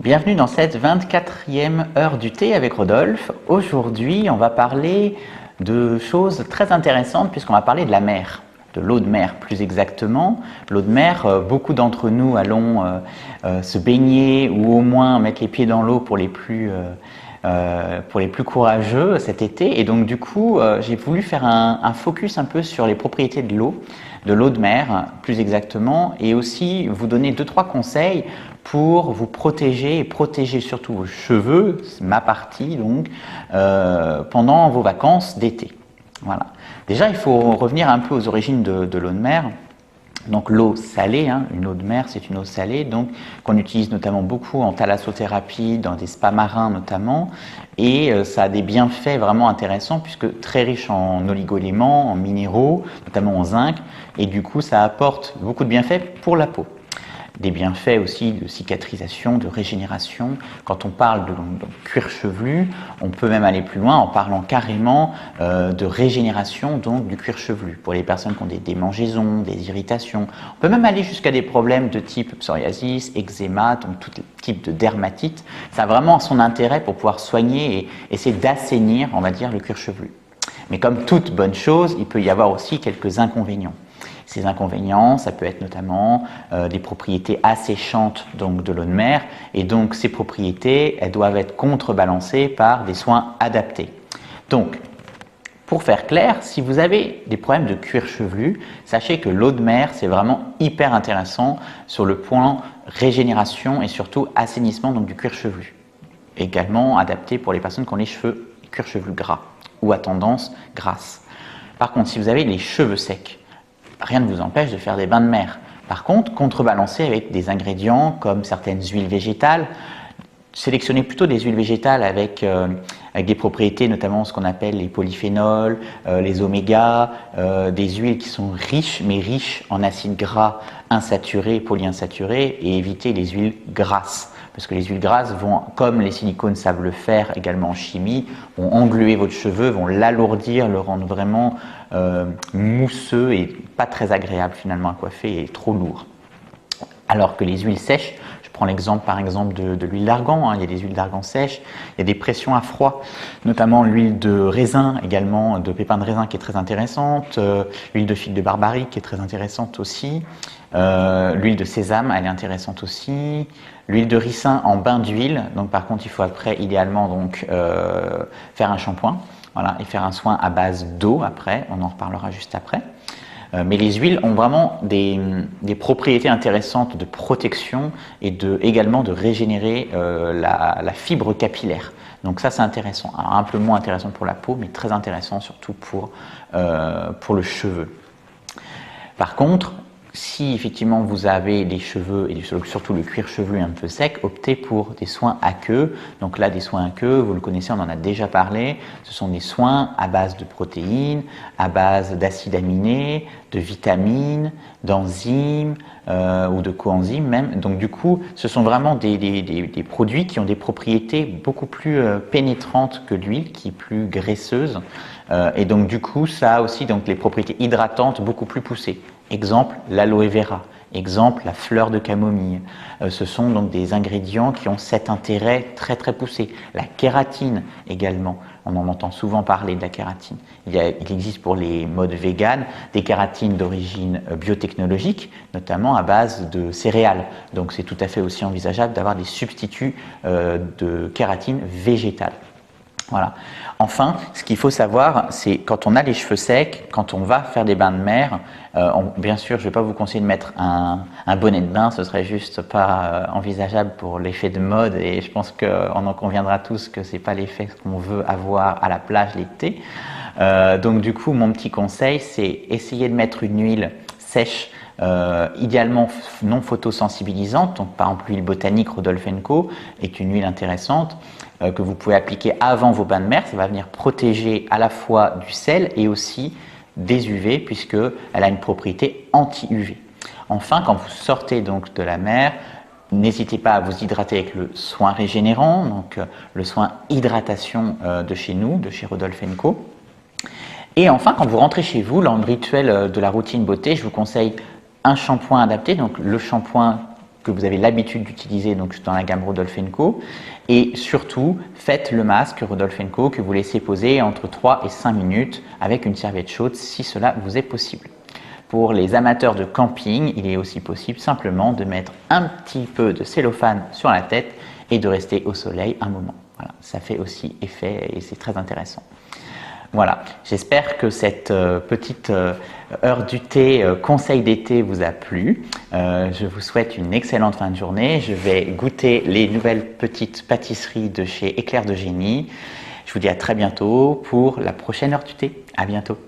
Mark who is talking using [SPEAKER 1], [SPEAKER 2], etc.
[SPEAKER 1] Bienvenue dans cette 24e heure du thé avec Rodolphe. Aujourd'hui, on va parler de choses très intéressantes puisqu'on va parler de la mer, de l'eau de mer plus exactement. L'eau de mer, beaucoup d'entre nous allons se baigner ou au moins mettre les pieds dans l'eau pour les plus courageux cet été. Et donc du coup, j'ai voulu faire un focus un peu sur les propriétés de l'eau de mer plus exactement, et aussi vous donner 2-3 conseils pour vous protéger et protéger surtout vos cheveux, c'est ma partie donc, pendant vos vacances d'été. Voilà. Déjà, il faut revenir un peu aux origines de l'eau de mer. Donc l'eau salée, une eau de mer, c'est une eau salée, donc qu'on utilise notamment beaucoup en thalassothérapie, dans des spas marins notamment, et ça a des bienfaits vraiment intéressants puisque très riche en oligo-éléments, en minéraux, notamment en zinc, et du coup ça apporte beaucoup de bienfaits pour la peau. Des bienfaits aussi de cicatrisation, de régénération. Quand on parle de cuir chevelu, on peut même aller plus loin en parlant carrément de régénération donc du cuir chevelu. Pour les personnes qui ont des démangeaisons, des irritations, on peut même aller jusqu'à des problèmes de type psoriasis, eczéma, donc tout type de dermatite. Ça a vraiment son intérêt pour pouvoir soigner et essayer d'assainir, on va dire, le cuir chevelu. Mais comme toute bonne chose, il peut y avoir aussi quelques inconvénients. Ces inconvénients, ça peut être notamment des propriétés asséchantes donc, de l'eau de mer, et donc ces propriétés, elles doivent être contrebalancées par des soins adaptés. Donc, pour faire clair, si vous avez des problèmes de cuir chevelu, sachez que l'eau de mer, c'est vraiment hyper intéressant sur le point régénération et surtout assainissement donc, du cuir chevelu. Également adapté pour les personnes qui ont les cuir chevelu gras ou à tendance grasse. Par contre, si vous avez les cheveux secs, rien ne vous empêche de faire des bains de mer. Par contre, contrebalancer avec des ingrédients comme certaines huiles végétales. Sélectionnez plutôt des huiles végétales avec des propriétés, notamment ce qu'on appelle les polyphénols, les omégas, des huiles qui sont riches, mais riches en acides gras insaturés, polyinsaturés, et éviter les huiles grasses. Parce que les huiles grasses vont, comme les silicones savent le faire également en chimie, vont engluer votre cheveu, vont l'alourdir, le rendre vraiment mousseux et pas très agréable finalement à coiffer et trop lourd. Alors que les huiles sèches, je prends l'exemple par exemple de l'huile d'argan, il y a des huiles d'argan sèches, il y a des pressions à froid, notamment l'huile de raisin également, de pépins de raisin qui est très intéressante, l'huile de figue de barbarie qui est très intéressante aussi, l'huile de sésame elle est intéressante aussi, l'huile de ricin en bain d'huile, donc par contre il faut après idéalement donc, faire un shampoing, voilà, et faire un soin à base d'eau après, on en reparlera juste après. Mais les huiles ont vraiment des propriétés intéressantes de protection et également de régénérer la fibre capillaire. Donc ça c'est intéressant, alors un peu moins intéressant pour la peau, mais très intéressant surtout pour le cheveu. Par contre, si effectivement vous avez les cheveux et surtout le cuir chevelu un peu sec, optez pour des soins aqueux. Donc là, des soins aqueux, vous le connaissez, on en a déjà parlé. Ce sont des soins à base de protéines, à base d'acides aminés, de vitamines, d'enzymes ou de coenzymes même. Donc du coup, ce sont vraiment des produits qui ont des propriétés beaucoup plus pénétrantes que l'huile, qui est plus graisseuse. Et donc du coup, ça a aussi donc, les propriétés hydratantes beaucoup plus poussées. Exemple, l'aloe vera. Exemple, la fleur de camomille. Ce sont donc des ingrédients qui ont cet intérêt très très poussé. La kératine également. On en entend souvent parler de la kératine. Il existe pour les modes véganes des kératines d'origine biotechnologique, notamment à base de céréales. Donc c'est tout à fait aussi envisageable d'avoir des substituts de kératine végétale. Voilà. Enfin, ce qu'il faut savoir, c'est quand on a les cheveux secs, quand on va faire des bains de mer, bien sûr, je ne vais pas vous conseiller de mettre un bonnet de bain, ce serait juste pas envisageable pour l'effet de mode, et je pense qu'on en conviendra tous que c'est pas l'effet qu'on veut avoir à la plage l'été. Donc du coup, mon petit conseil, c'est essayer de mettre une huile sèche, idéalement non photosensibilisante. Donc par exemple l'huile botanique Rodolphe & Co est une huile intéressante que vous pouvez appliquer avant vos bains de mer. Ça va venir protéger à la fois du sel et aussi des UV puisqu'elle a une propriété anti-UV. Enfin, quand vous sortez donc de la mer, n'hésitez pas à vous hydrater avec le soin régénérant, donc le soin hydratation de chez nous, de chez Rodolphe & Co. Et enfin, quand vous rentrez chez vous, dans le rituel de la routine beauté, je vous conseille un shampoing adapté, donc le shampoing que vous avez l'habitude d'utiliser donc dans la gamme Rodolphe & Co. Et surtout, faites le masque Rodolphe & Co. que vous laissez poser entre 3 et 5 minutes avec une serviette chaude si cela vous est possible. Pour les amateurs de camping, il est aussi possible simplement de mettre un petit peu de cellophane sur la tête et de rester au soleil un moment. Voilà, ça fait aussi effet et c'est très intéressant. Voilà, j'espère que cette petite heure du thé, conseil d'été vous a plu. Je vous souhaite une excellente fin de journée. Je vais goûter les nouvelles petites pâtisseries de chez Éclair de Génie. Je vous dis à très bientôt pour la prochaine heure du thé. À bientôt.